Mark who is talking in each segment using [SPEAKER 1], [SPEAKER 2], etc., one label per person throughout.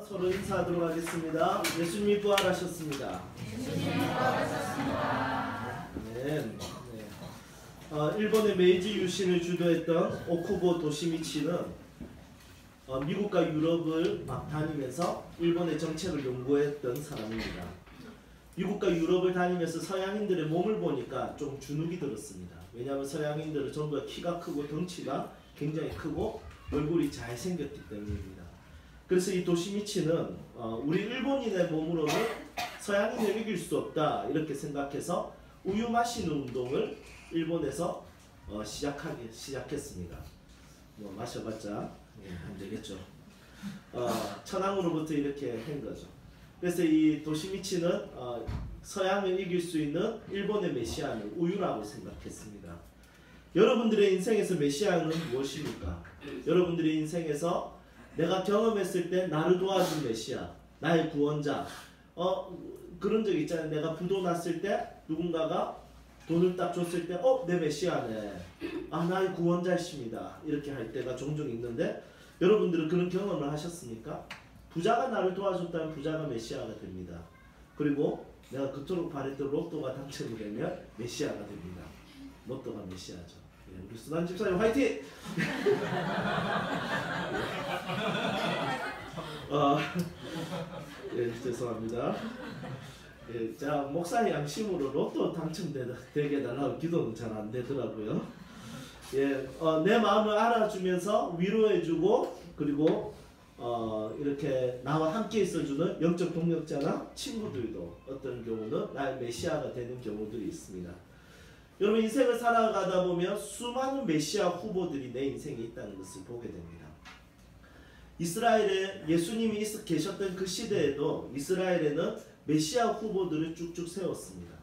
[SPEAKER 1] 서로 인사하도록 하겠습니다. 예수님이 부활하셨습니다. 아멘. 일본의 메이지 유신을 주도했던 오쿠보 도시미치는 미국과 유럽을 막 다니면서 일본의 정책을 연구했던 사람입니다. 미국과 유럽을 다니면서 서양인들의 몸을 보니까 좀 주눅이 들었습니다. 왜냐하면 서양인들은 전부 다 키가 크고 덩치가 굉장히 크고 얼굴이 잘생겼기 때문입니다. 그래서 이 도시미치는 우리 일본인의 몸으로는 서양인을 이길 수 없다 이렇게 생각해서 우유 마시는 운동을 일본에서 시작했습니다. 뭐 마셔봤자 안 되겠죠. 천황으로부터 이렇게 한 거죠. 그래서 이 도시미치는 서양을 이길 수 있는 일본의 메시아는 우유라고 생각했습니다. 여러분들의 인생에서 메시아는 무엇입니까? 여러분들의 인생에서 내가 경험했을 때 나를 도와준 메시아, 나의 구원자. 그런 적 있잖아요. 내가 부도 났을 때 누군가가 돈을 딱 줬을 때 내 메시아네. 나의 구원자이십니다. 이렇게 할 때가 종종 있는데 여러분들은 그런 경험을 하셨습니까? 부자가 나를 도와줬다면 부자가 메시아가 됩니다. 그리고 내가 그토록 바랬던 로또가 당첨이 되면 메시아가 됩니다. 로또가 메시아죠. 우리 수단 집사님 화이팅! 죄송합니다. 자, 목사의 양심으로 로또 당첨되게 해달라고 기도는 잘 안 되더라고요. 내 마음을 알아주면서 위로해주고 그리고 이렇게 나와 함께 있어주는 영적 동력자나 친구들도 어떤 경우는 나의 메시아가 되는 경우들이 있습니다. 여러분 인생을 살아가다 보면 수많은 메시아 후보들이 내 인생에 있다는 것을 보게 됩니다. 이스라엘에 예수님이 계셨던 그 시대에도 이스라엘에는 메시아 후보들을 쭉쭉 세웠습니다.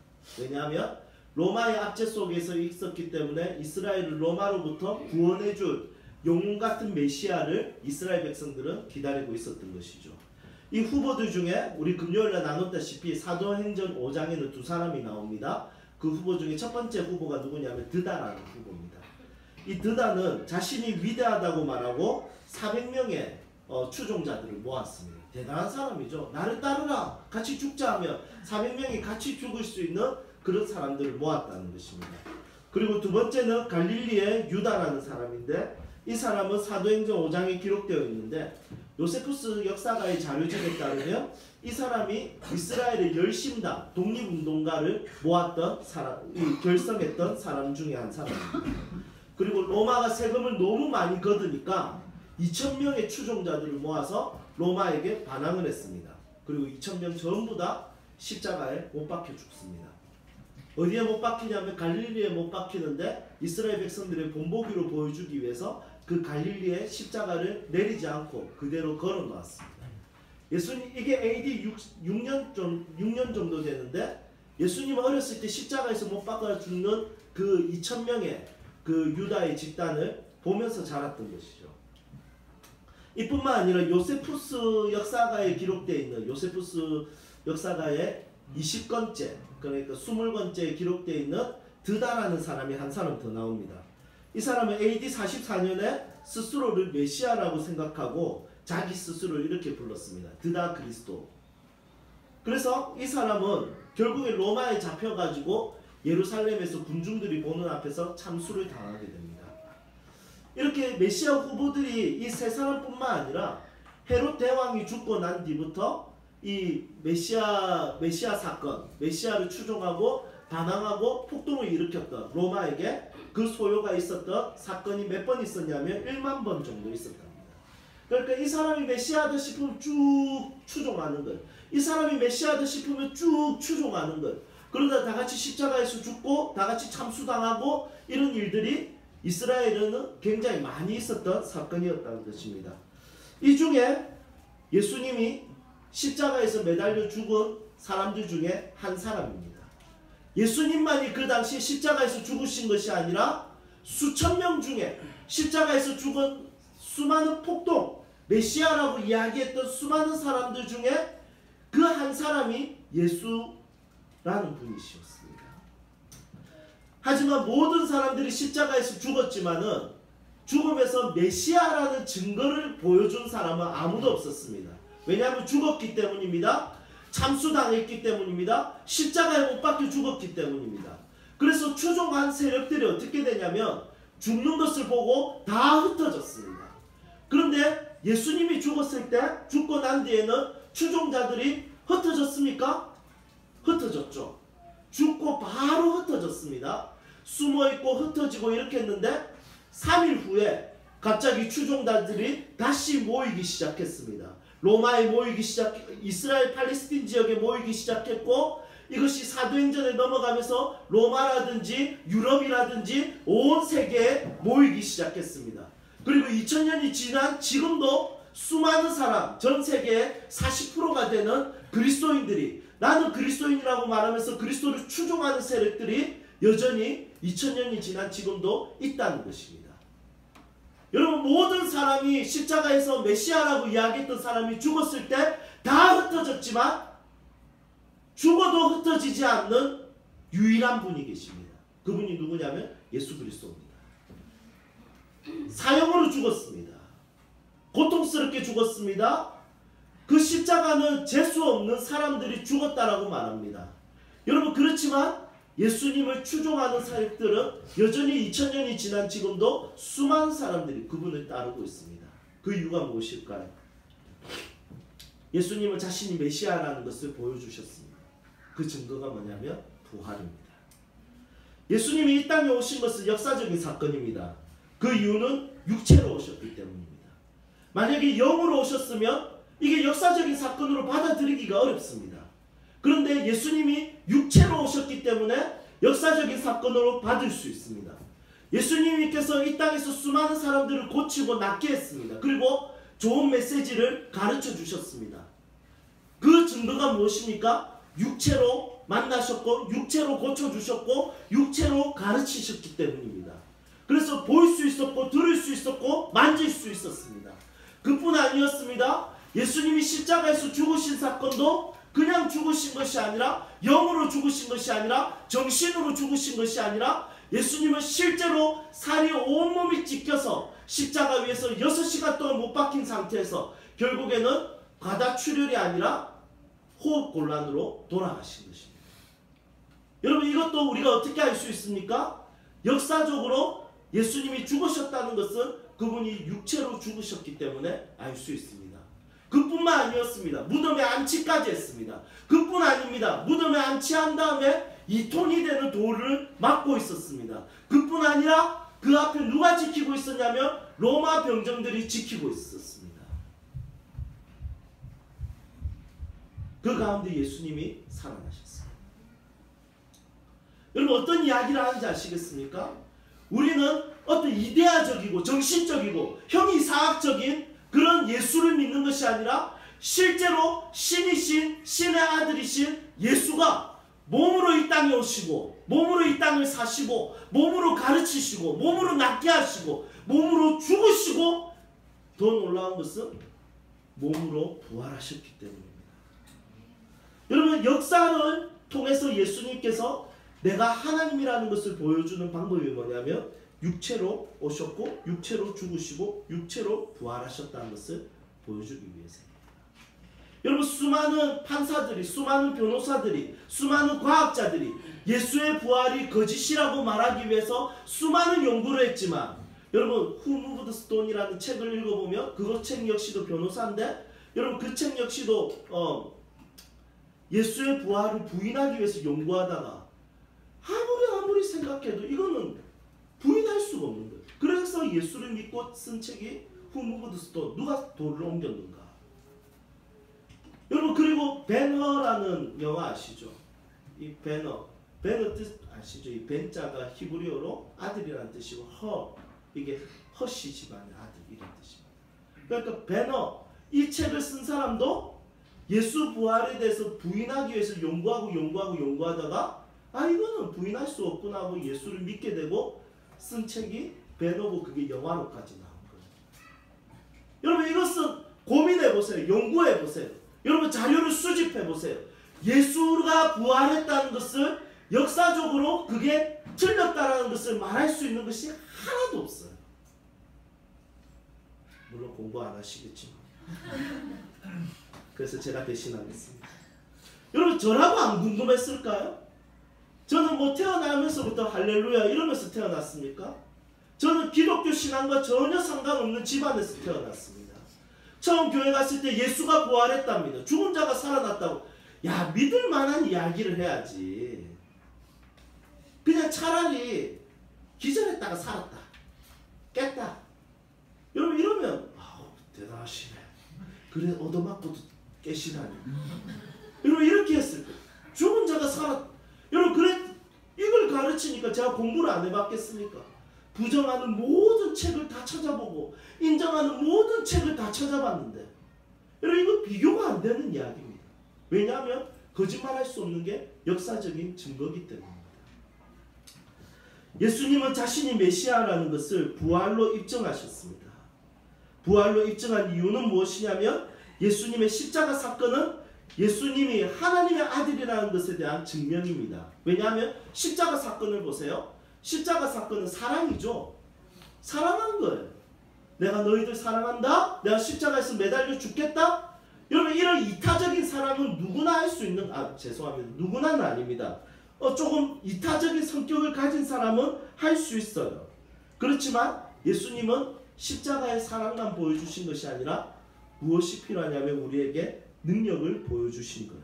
[SPEAKER 1] 왜냐하면 로마의 압제 속에서 있었기 때문에 이스라엘을 로마로부터 구원해줄 영웅 같은 메시아를 이스라엘 백성들은 기다리고 있었던 것이죠. 이 후보들 중에 우리 금요일날 나눴다시피 사도행전 5장에는 두 사람이 나옵니다. 그 후보 중에 첫 번째 후보가 누구냐면 드다라는 후보입니다. 이 드다는 자신이 위대하다고 말하고 400명의 추종자들을 모았습니다. 대단한 사람이죠. 나를 따르라 같이 죽자 하면 400명이 같이 죽을 수 있는 그런 사람들을 모았다는 것입니다. 그리고 두 번째는 갈릴리의 유다라는 사람인데 이 사람은 사도행전 5장에 기록되어 있는데 요세푸스 역사가의 자료집에 따르면 이 사람이 이스라엘의 열심당 독립운동가를 모았던 사람, 결성했던 사람 중에 한 사람입니다. 그리고 로마가 세금을 너무 많이 걷으니까 2000명의 추종자들을 모아서 로마에게 반항을 했습니다. 그리고 2000명 전부 다 십자가에 못 박혀 죽습니다. 어디에 못 박히냐면 갈릴리에 못 박히는데 이스라엘 백성들의 본보기로 보여주기 위해서 그 갈릴리에 십자가를 내리지 않고 그대로 걸어 놓았습니다. 예수님 이게 AD 6년 정도 되는데 예수님 어렸을 때 십자가에서 못 박아 죽는 그 2000명의 그 유다의 집단을 보면서 자랐던 것이죠. 이뿐만 아니라 요세푸스 역사가에 기록되어 있는 요세푸스 역사가의 20권째 그러니까 20권째에 기록되어 있는 드다라는 사람이 한 사람 더 나옵니다. 이 사람은 AD 44년에 스스로를 메시아라고 생각하고 자기 스스로를 이렇게 불렀습니다. 드다 그리스도. 그래서 이 사람은 결국에 로마에 잡혀가지고 예루살렘에서 군중들이 보는 앞에서 참수를 당하게 됩니다. 이렇게 메시아 후보들이 이 세 사람뿐만 아니라 헤롯 대왕이 죽고 난 뒤부터 이 메시아 사건, 메시아를 추종하고 반항하고 폭동을 일으켰던 로마에게 그 소요가 있었던 사건이 몇 번 있었냐면 1만 번 정도 있었답니다. 그러니까 이 사람이 메시아다 싶으면 쭉 추종하는 것, 이 사람이 메시아다 싶으면 쭉 추종하는 것, 그러다 다 같이 십자가에서 죽고 다 같이 참수당하고 이런 일들이 이스라엘에는 굉장히 많이 있었던 사건이었다는 것입니다. 이 중에 예수님이 십자가에서 매달려 죽은 사람들 중에 한 사람입니다. 예수님만이 그 당시 십자가에서 죽으신 것이 아니라 수천 명 중에 십자가에서 죽은 수많은 폭동, 메시아라고 이야기했던 수많은 사람들 중에 그 한 사람이 예수라는 분이셨습니다. 하지만 모든 사람들이 십자가에서 죽었지만은 죽음에서 메시아라는 증거를 보여준 사람은 아무도 없었습니다. 왜냐하면 죽었기 때문입니다. 참수당했기 때문입니다. 십자가에 못 박혀 죽었기 때문입니다. 그래서 추종한 세력들이 어떻게 되냐면 죽는 것을 보고 다 흩어졌습니다. 그런데 예수님이 죽었을 때, 죽고 난 뒤에는 추종자들이 흩어졌습니까? 흩어졌죠. 죽고 바로 흩어졌습니다. 숨어있고 흩어지고 이렇게 했는데 3일 후에 갑자기 추종자들이 다시 모이기 시작했습니다. 로마에 모이기 이스라엘 팔레스틴 지역에 모이기 시작했고, 이것이 사도행전에 넘어가면서 로마라든지 유럽이라든지 온 세계에 모이기 시작했습니다. 그리고 2000년이 지난 지금도 수많은 사람, 전 세계의 40%가 되는 그리스도인들이, 나는 그리스도인이라고 말하면서 그리스도를 추종하는 세력들이 여전히 2000년이 지난 지금도 있다는 것입니다. 여러분, 모든 사람이 십자가에서 메시아라고 이야기했던 사람이 죽었을 때 다 흩어졌지만 죽어도 흩어지지 않는 유일한 분이 계십니다. 그분이 누구냐면 예수 그리스도입니다. 사형으로 죽었습니다. 고통스럽게 죽었습니다. 그 십자가는 재수 없는 사람들이 죽었다라고 말합니다. 여러분, 그렇지만 예수님을 추종하는 사역들은 여전히 2000년이 지난 지금도 수많은 사람들이 그분을 따르고 있습니다. 그 이유가 무엇일까요? 예수님은 자신이 메시아라는 것을 보여주셨습니다. 그 증거가 뭐냐면 부활입니다. 예수님이 이 땅에 오신 것은 역사적인 사건입니다. 그 이유는 육체로 오셨기 때문입니다. 만약에 영으로 오셨으면 이게 역사적인 사건으로 받아들이기가 어렵습니다. 그런데 예수님이 육체로 오셨기 때문에 역사적인 사건으로 받을 수 있습니다. 예수님께서 이 땅에서 수많은 사람들을 고치고 낫게 했습니다. 그리고 좋은 메시지를 가르쳐 주셨습니다. 그 증거가 무엇입니까? 육체로 만나셨고, 육체로 고쳐주셨고, 육체로 가르치셨기 때문입니다. 그래서 볼 수 있었고, 들을 수 있었고, 만질 수 있었습니다. 그뿐 아니었습니다. 예수님이 십자가에서 죽으신 사건도 그냥 죽으신 것이 아니라, 영으로 죽으신 것이 아니라, 정신으로 죽으신 것이 아니라, 예수님은 실제로 살이 온몸이 찢겨서 십자가 위에서 6시간 동안 못 박힌 상태에서 결국에는 과다출혈이 아니라 호흡곤란으로 돌아가신 것입니다. 여러분, 이것도 우리가 어떻게 알 수 있습니까? 역사적으로 예수님이 죽으셨다는 것은 그분이 육체로 죽으셨기 때문에 알 수 있습니다. 그뿐만 아니었습니다. 무덤에 안치까지 했습니다. 그뿐 아닙니다. 무덤에 안치한 다음에 2톤이 되는 돌을 막고 있었습니다. 그뿐 아니라 그 앞에 누가 지키고 있었냐면 로마 병정들이 지키고 있었습니다. 그 가운데 예수님이 살아나셨습니다. 여러분, 어떤 이야기를 하는지 아시겠습니까? 우리는 어떤 이데아적이고 정신적이고 형이사학적인 그런 예수를 믿는 것이 아니라 실제로 신이신 신의 아들이신 예수가 몸으로 이 땅에 오시고 몸으로 이 땅을 사시고 몸으로 가르치시고 몸으로 낫게 하시고 몸으로 죽으시고 더 놀라운 것은 몸으로 부활하셨기 때문입니다. 여러분, 역사를 통해서 예수님께서 내가 하나님이라는 것을 보여주는 방법이 뭐냐면 육체로 오셨고 육체로 죽으시고 육체로 부활하셨다는 것을 보여주기 위해서입니다. 여러분, 수많은 판사들이, 수많은 변호사들이, 수많은 과학자들이 예수의 부활이 거짓이라고 말하기 위해서 수많은 연구를 했지만, 여러분, Who Moved Stone이라는 책을 읽어보면 그 책 역시도 변호사인데, 여러분, 그 책 역시도 예수의 부활을 부인하기 위해서 연구하다가 아무리 생각해도 이거는 부인할 수가 없는 거예요. 그래서 예수를 믿고 쓴 책이 Who Moved Stone, 누가 돌을 옮겼는가. 여러분, 그리고 배너라는 영화 아시죠? 이 배너 뜻 아시죠? 이 벤자가 히브리어로 아들이라는 뜻이고 이게 허시 집안의 아들 이런 뜻입니다. 그러니까 배너, 이 책을 쓴 사람도 예수 부활에 대해서 부인하기 위해서 연구하다가 이거는 부인할 수 없구나 하고 예수를 믿게 되고 쓴 책이 배너고 그게 영화로까지 나온 거예요. 여러분, 이것은 고민해보세요. 연구해보세요. 여러분, 자료를 수집해보세요. 예수가 부활했다는 것을 역사적으로 그게 틀렸다라는 것을 말할 수 있는 것이 하나도 없어요. 물론 공부 안 하시겠지만. 그래서 제가 대신하겠습니다. 여러분 저라고 안 궁금했을까요? 저는 뭐 태어나면서부터 할렐루야 이러면서 태어났습니까? 저는 기독교 신앙과 전혀 상관없는 집안에서 태어났습니다. 처음 교회 갔을 때 예수가 부활했답니다. 죽은 자가 살아났다고. 야, 믿을 만한 이야기를 해야지. 그냥 차라리 기절했다가 살았다, 깼다, 여러분 이러면 아우 대단하시네, 그래 얻어맞고도 깨시다니, 여러분 이렇게 했을 때 죽은 자가 살았. 여러분 그래 이걸 가르치니까 제가 공부를 안 해봤겠습니까? 부정하는 모든 책을 다 찾아보고 인정하는 모든 책을 다 찾아봤는데 여러분 이거 비교가 안 되는 이야기입니다. 왜냐하면 거짓말할 수 없는 게 역사적인 증거이기 때문입니다. 예수님은 자신이 메시아라는 것을 부활로 입증하셨습니다. 부활로 입증한 이유는 무엇이냐면 예수님의 십자가 사건은 예수님이 하나님의 아들이라는 것에 대한 증명입니다. 왜냐하면 십자가 사건을 보세요. 십자가 사건은 사랑이죠. 사랑한 거예요. 내가 너희들 사랑한다. 내가 십자가에서 매달려 죽겠다. 여러분 이런 이타적인 사랑은 누구나 할 수 있는, 죄송합니다. 누구나는 아닙니다. 조금 이타적인 성격을 가진 사람은 할 수 있어요. 그렇지만 예수님은 십자가의 사랑만 보여주신 것이 아니라 무엇이 필요하냐면 우리에게 능력을 보여주신 거예요.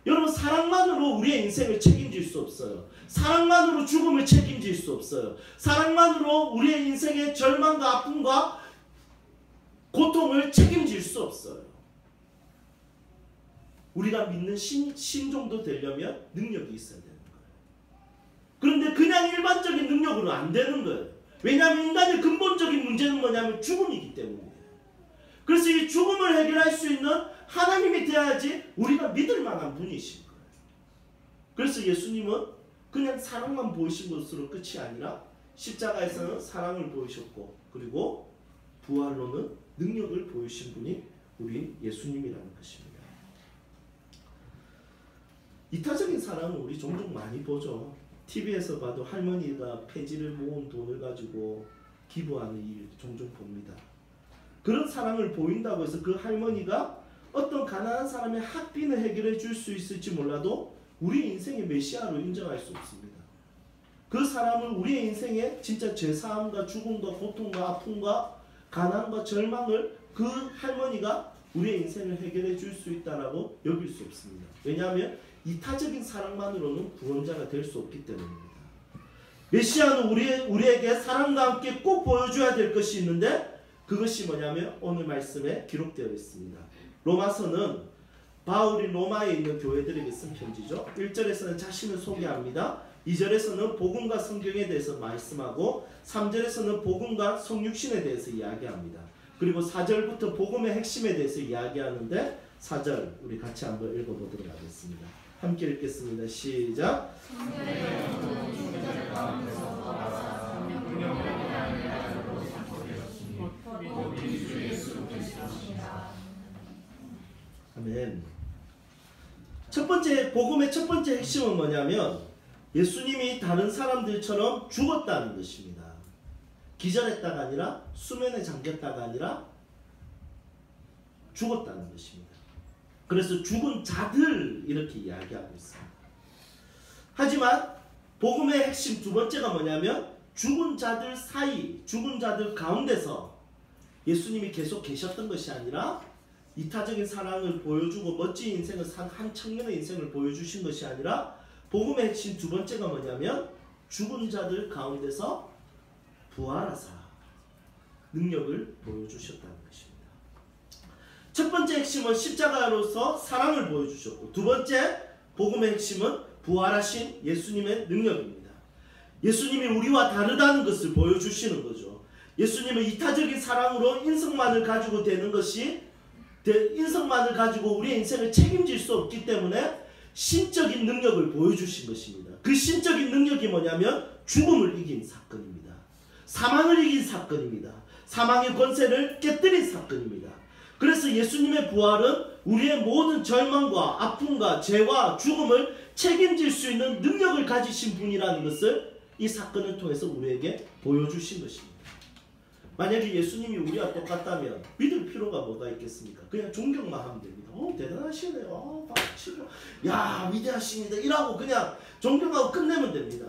[SPEAKER 1] 여러분 사랑만으로 우리의 인생을 책임질 수 없어요. 사랑만으로 죽음을 책임질 수 없어요. 사랑만으로 우리의 인생의 절망과 아픔과 고통을 책임질 수 없어요. 우리가 믿는 신 정도 되려면 능력이 있어야 되는 거예요. 그런데 그냥 일반적인 능력으로 안 되는 거예요. 왜냐하면 인간의 근본적인 문제는 뭐냐면 죽음이기 때문이에요. 그래서 이 죽음을 해결할 수 있는 하나님이 되어야지 우리가 믿을 만한 분이신 거예요. 그래서 예수님은 그냥 사랑만 보이신 것으로 끝이 아니라 십자가에서는 사랑을 보이셨고 그리고 부활로는 능력을 보이신 분이 우리 예수님이라는 것입니다. 이타적인 사랑은 우리 종종 많이 보죠. TV에서 봐도 할머니가 폐지를 모은 돈을 가지고 기부하는 일 종종 봅니다. 그런 사랑을 보인다고 해서 그 할머니가 어떤 가난한 사람의 학비는 해결해 줄 수 있을지 몰라도 우리 인생의 메시아로 인정할 수 없습니다. 그 사람을 우리의 인생에 진짜 죄사함과 죽음과 고통과 아픔과 가난과 절망을 그 할머니가 우리의 인생을 해결해 줄 수 있다라고 여길 수 없습니다. 왜냐하면 이타적인 사랑만으로는 구원자가 될 수 없기 때문입니다. 메시아는 우리에게 사랑과 함께 꼭 보여줘야 될 것이 있는데 그것이 뭐냐면 오늘 말씀에 기록되어 있습니다. 로마서는 바울이 로마에 있는 교회들에게 쓴 편지죠. 1절에서는 자신을 소개합니다. 2절에서는 복음과 성경에 대해서 말씀하고 3절에서는 복음과 성육신에 대해서 이야기합니다. 그리고 4절부터 복음의 핵심에 대해서 이야기하는데 4절 우리 같이 한번 읽어보도록 하겠습니다. 함께 읽겠습니다. 시작. 아멘. 첫 번째 복음의 첫 번째 핵심은 뭐냐면 예수님이 다른 사람들처럼 죽었다는 것입니다. 기절했다가 아니라 수면에 잠겼다가 아니라 죽었다는 것입니다. 그래서 죽은 자들 이렇게 이야기하고 있습니다. 하지만 복음의 핵심 두 번째가 뭐냐면 죽은 자들 사이, 죽은 자들 가운데서 예수님이 계속 계셨던 것이 아니라 이타적인 사랑을 보여주고 멋진 인생을 산 한 청년의 인생을 보여주신 것이 아니라 복음의 핵심 두 번째가 뭐냐면 죽은 자들 가운데서 부활하사 능력을 보여주셨다는 것입니다. 첫 번째 핵심은 십자가로서 사랑을 보여주셨고 두 번째 복음의 핵심은 부활하신 예수님의 능력입니다. 예수님이 우리와 다르다는 것을 보여주시는 거죠. 예수님은 이타적인 사랑으로 인성만을 가지고 되는 것이 인성만을 가지고 우리의 인생을 책임질 수 없기 때문에 신적인 능력을 보여주신 것입니다. 그 신적인 능력이 뭐냐면 죽음을 이긴 사건입니다. 사망을 이긴 사건입니다. 사망의 권세를 깨뜨린 사건입니다. 그래서 예수님의 부활은 우리의 모든 절망과 아픔과 죄와 죽음을 책임질 수 있는 능력을 가지신 분이라는 것을 이 사건을 통해서 우리에게 보여주신 것입니다. 만약에 예수님이 우리와 똑같다면 믿을 필요가 뭐가 있겠습니까? 그냥 존경만 하면 됩니다. 대단하시네요. 박치고 야 위대하십니다. 이라고 그냥 존경하고 끝내면 됩니다.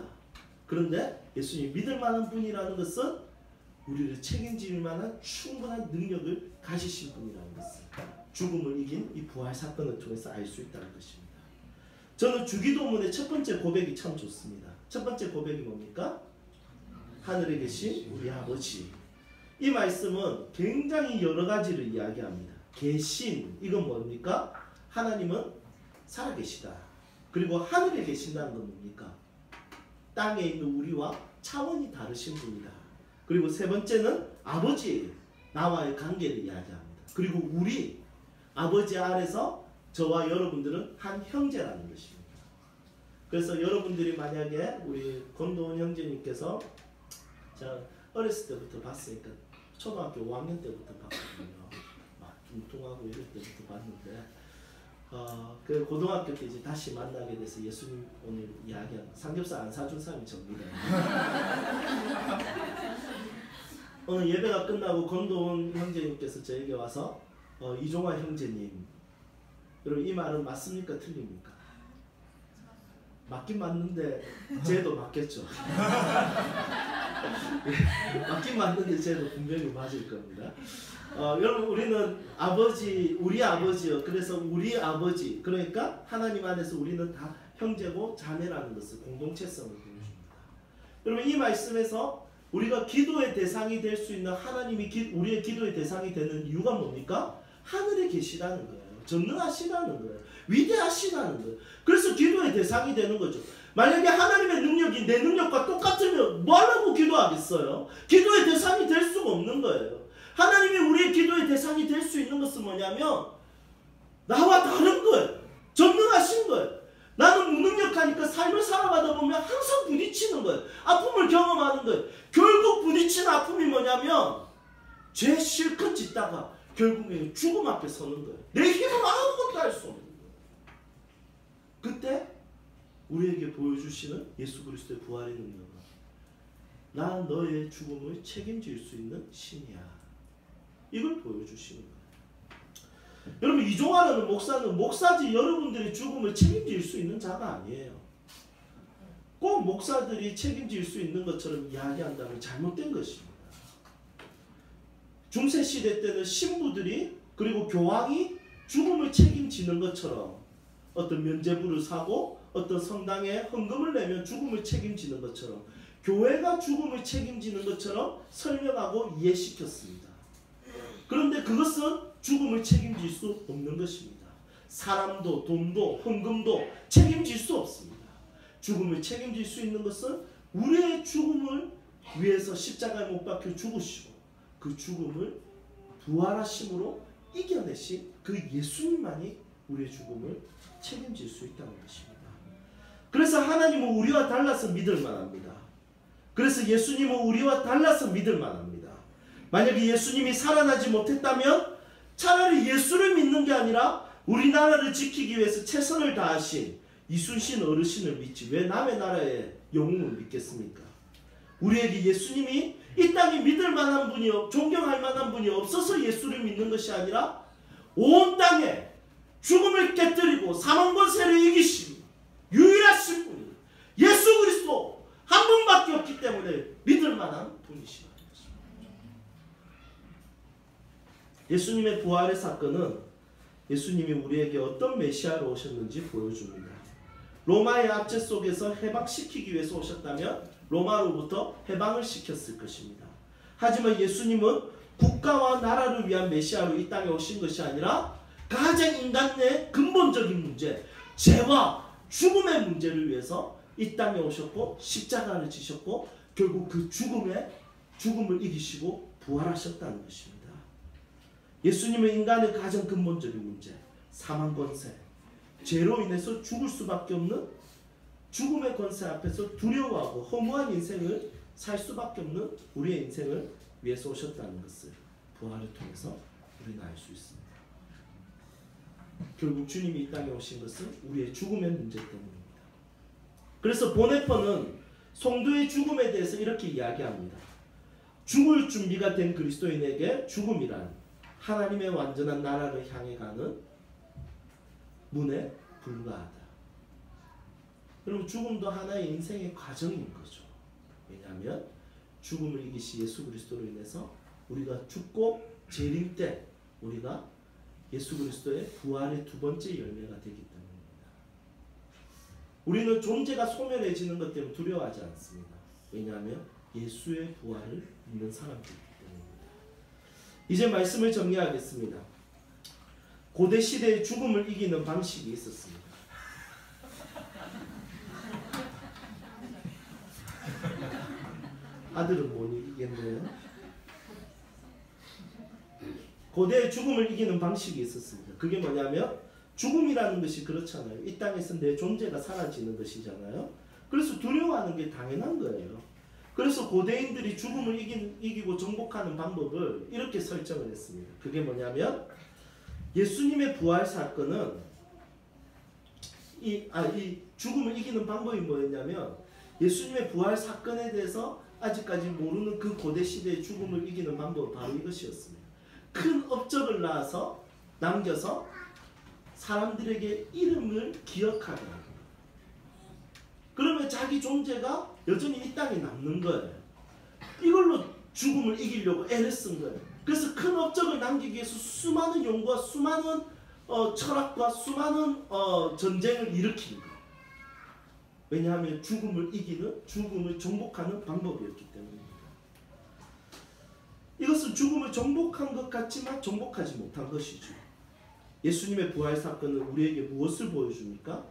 [SPEAKER 1] 그런데 예수님 믿을 만한 분이라는 것은 우리를 책임질 만한 충분한 능력을 가지신 분이라는 것을 죽음을 이긴 이 부활 사건을 통해서 알 수 있다는 것입니다. 저는 주기도문의 첫 번째 고백이 참 좋습니다. 첫 번째 고백이 뭡니까? 하늘에 계신 우리 아버지. 이 말씀은 굉장히 여러 가지를 이야기합니다. 계신, 이건 뭡니까? 하나님은 살아계시다. 그리고 하늘에 계신다는 건 뭡니까? 땅에 있는 우리와 차원이 다르신 분이다. 그리고 세 번째는 아버지예요. 나와의 관계를 이야기합니다. 그리고 우리 아버지 아래서 저와 여러분들은 한 형제라는 것입니다. 그래서 여러분들이 만약에 우리 권도원 형제님께서 제가 어렸을 때부터 봤으니까 초등학교 5학년 때부터 봤거든요. 막 뚱뚱하고 이럴 때부터 봤는데 그 고등학교 때 이제 다시 만나게 돼서 예수님 오늘 이야기한 삼겹살 안 사준 사람이 접니다. 오늘 예배가 끝나고 권도원 형제님께서 저에게 와서 이종환 형제님, 여러분 이 말은 맞습니까? 틀립니까? 맞긴 맞는데 쟤도 맞겠죠. 맞긴 맞는데 쟤도 분명히 맞을 겁니다. 여러분 우리는 아버지, 우리 아버지요. 그래서 우리 아버지, 그러니까 하나님 안에서 우리는 다 형제고 자매라는 것을 공동체성을 보여줍니다. 여러분 이 말씀에서 우리가 기도의 대상이 될 수 있는 하나님이 우리의 기도의 대상이 되는 이유가 뭡니까? 하늘에 계시다는 거예요. 전능하시다는 거예요. 위대하시다는 거예요. 그래서 기도의 대상이 되는 거죠. 만약에 하나님의 능력이 내 능력과 똑같으면 뭐하라고 기도하겠어요? 기도의 대상이 될 수가 없는 거예요. 하나님이 우리의 기도의 대상이 될 수 있는 것은 뭐냐면 나와 다른 거예요. 전능하신 거예요. 나는 무능력하니까 삶을 살아가다 보면 항상 부딪히는 거예요. 아픔을 경험하는 거예요. 결국 부딪히는 아픔이 뭐냐면 죄 실컷 짓다가 결국에 죽음 앞에 서는 거예요. 내 힘으로 아무것도 할 수 없는 거예요. 그때 우리에게 보여주시는 예수 그리스도의 부활의 능력은 나 너의 죽음을 책임질 수 있는 신이야. 이걸 보여주시는 거예요. 여러분 이종환이라는 목사는 목사지 여러분들의 죽음을 책임질 수 있는 자가 아니에요. 꼭 목사들이 책임질 수 있는 것처럼 이야기한다면 잘못된 것입니다. 중세시대 때는 신부들이 그리고 교황이 죽음을 책임지는 것처럼 어떤 면죄부를 사고 어떤 성당에 헌금을 내면 죽음을 책임지는 것처럼 교회가 죽음을 책임지는 것처럼 설명하고 이해시켰습니다. 그런데 그것은 죽음을 책임질 수 없는 것입니다. 사람도 돈도 헌금도 책임질 수 없습니다. 죽음을 책임질 수 있는 것은 우리의 죽음을 위해서 십자가에 못 박혀 죽으시고 그 죽음을 부활하심으로 이겨내신 그 예수님만이 우리의 죽음을 책임질 수 있다는 것입니다. 그래서 하나님은 우리와 달라서 믿을 만합니다. 그래서 예수님은 우리와 달라서 믿을 만합니다. 만약에 예수님이 살아나지 못했다면 차라리 예수를 믿는 게 아니라 우리나라를 지키기 위해서 최선을 다하신 이순신 어르신을 믿지 왜 남의 나라의 영웅을 믿겠습니까? 우리에게 예수님이 이 땅에 믿을 만한 분이 존경할 만한 분이 없어서 예수를 믿는 것이 아니라 온 땅에 죽음을 깨뜨리고 사망 권세를 이기신 유일하신 분이 예수 그리스도 한 분밖에 없기 때문에 믿을 만한 분이시다. 예수님의 부활의 사건은 예수님이 우리에게 어떤 메시아로 오셨는지 보여줍니다. 로마의 압제 속에서 해방시키기 위해서 오셨다면 로마로부터 해방을 시켰을 것입니다. 하지만 예수님은 국가와 나라를 위한 메시아로 이 땅에 오신 것이 아니라 가장 인간 내 근본적인 문제, 죄와 죽음의 문제를 위해서 이 땅에 오셨고 십자가를 지셨고 결국 그 죽음을 이기시고 부활하셨다는 것입니다. 예수님은 인간의 가장 근본적인 문제, 사망 권세, 죄로 인해서 죽을 수밖에 없는 죽음의 권세 앞에서 두려워하고 허무한 인생을 살 수밖에 없는 우리의 인생을 위해서 오셨다는 것을 부활을 통해서 우리는 알 수 있습니다. 결국 주님이 이 땅에 오신 것은 우리의 죽음의 문제 때문입니다. 그래서 보네퍼는 성도의 죽음에 대해서 이렇게 이야기합니다. 죽을 준비가 된 그리스도인에게 죽음이란 하나님의 완전한 나라를 향해 가는 문에 불과하다. 그럼 죽음도 하나의 인생의 과정인 거죠. 왜냐하면 죽음을 이기시 예수 그리스도로 인해서 우리가 죽고 재림 때 우리가 예수 그리스도의 부활의 두 번째 열매가 되기 때문입니다. 우리는 존재가 소멸해지는 것 때문에 두려워하지 않습니다. 왜냐하면 예수의 부활을 믿는 사람들이기 때문입니다. 이제 말씀을 정리하겠습니다. 고대 시대의 죽음을 이기는 방식이 있었습니다. 아들은 못 이기겠네요. 고대의 죽음을 이기는 방식이 있었습니다. 그게 뭐냐면 죽음이라는 것이 그렇잖아요. 이 땅에서 내 존재가 사라지는 것이잖아요. 그래서 두려워하는 게 당연한 거예요. 그래서 고대인들이 죽음을 이기고 정복하는 방법을 이렇게 설정을 했습니다. 그게 뭐냐면 예수님의 부활 사건은 이 죽음을 이기는 방법이 뭐였냐면 예수님의 부활 사건에 대해서 아직까지 모르는 그 고대 시대의 죽음을 이기는 방법은 바로 이것이었습니다. 큰 업적을 남겨서 사람들에게 이름을 기억하게 하는 거예요. 그러면 자기 존재가 여전히 이 땅에 남는 거예요. 이걸로 죽음을 이기려고 애를 쓴 거예요. 그래서 큰 업적을 남기기 위해서 수많은 연구와 수많은 철학과 수많은 전쟁을 일으킨 거예요. 왜냐하면 죽음을 이기는, 죽음을 정복하는 방법이었기 때문입니다. 이것은 죽음을 정복한 것 같지만 정복하지 못한 것이죠. 예수님의 부활 사건은 우리에게 무엇을 보여줍니까?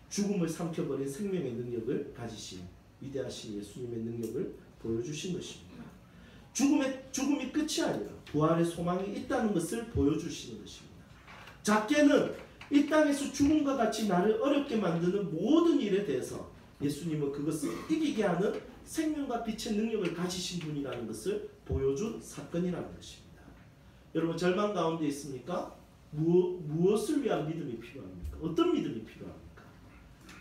[SPEAKER 1] 죽음을 삼켜버린 생명의 능력을 가지신 위대하신 예수님의 능력을 보여주신 것입니다. 죽음이 끝이 아니라 부활의 소망이 있다는 것을 보여주시는 것입니다. 작게는 이 땅에서 죽음과 같이 나를 어렵게 만드는 모든 일에 대해서 예수님은 그것을 이기게 하는 생명과 빛의 능력을 가지신 분이라는 것을 보여준 사건이라는 것입니다. 여러분 절망 가운데 있습니까? 무엇을 위한 믿음이 필요합니까? 어떤 믿음이 필요합니까?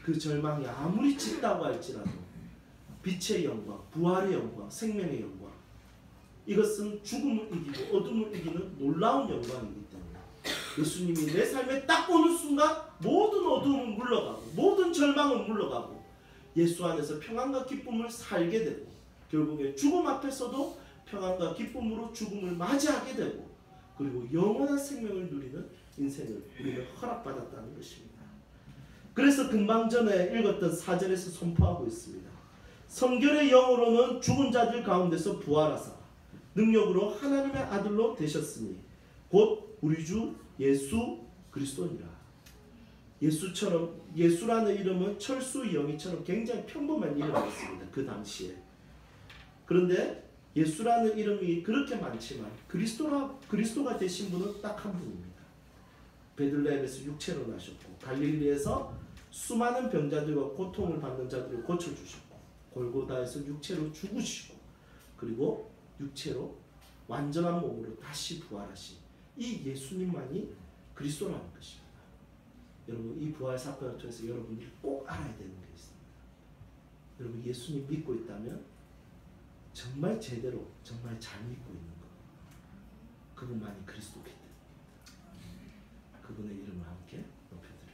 [SPEAKER 1] 그 절망이 아무리 짙다고 할지라도 빛의 영광, 부활의 영광, 생명의 영광, 이것은 죽음을 이기고 어둠을 이기는 놀라운 영광이기 때문에 예수님이 내 삶에 딱 오는 순간 모든 어둠은 물러가고 모든 절망은 물러가고 예수 안에서 평안과 기쁨을 살게 되고 결국에 죽음 앞에서도 평안과 기쁨으로 죽음을 맞이하게 되고 그리고 영원한 생명을 누리는 인생을 우리는 허락받았다는 것입니다. 그래서 금방 전에 읽었던 4절에서 선포하고 있습니다. 성결의 영으로는 죽은 자들 가운데서 부활하사 능력으로 하나님의 아들로 되셨으니 곧 우리 주 예수 그리스도니라. 예수라는 이름은 철수 영희처럼 굉장히 평범한 이름이었습니다. 그 당시에. 그런데 예수라는 이름이 그렇게 많지만 그리스도가 되신 분은 딱 한 분입니다. 베들레헴에서 육체로 나셨고 갈릴리에서 수많은 병자들과 고통을 받는 자들을 고쳐주셨고 골고다에서 육체로 죽으시고 그리고 육체로 완전한 몸으로 다시 부활하신 이 예수님만이 그리스도라는 것입니다. 여러분 이 부활 사건을 통해서 여러분이 꼭 알아야 되는 게 있습니다. 여러분 예수님 믿고 있다면 정말 제대로 정말 잘 믿고 있는 것 그분만이 그리스도기 때문입니다. 그분의 이름을 함께 높여드립니다.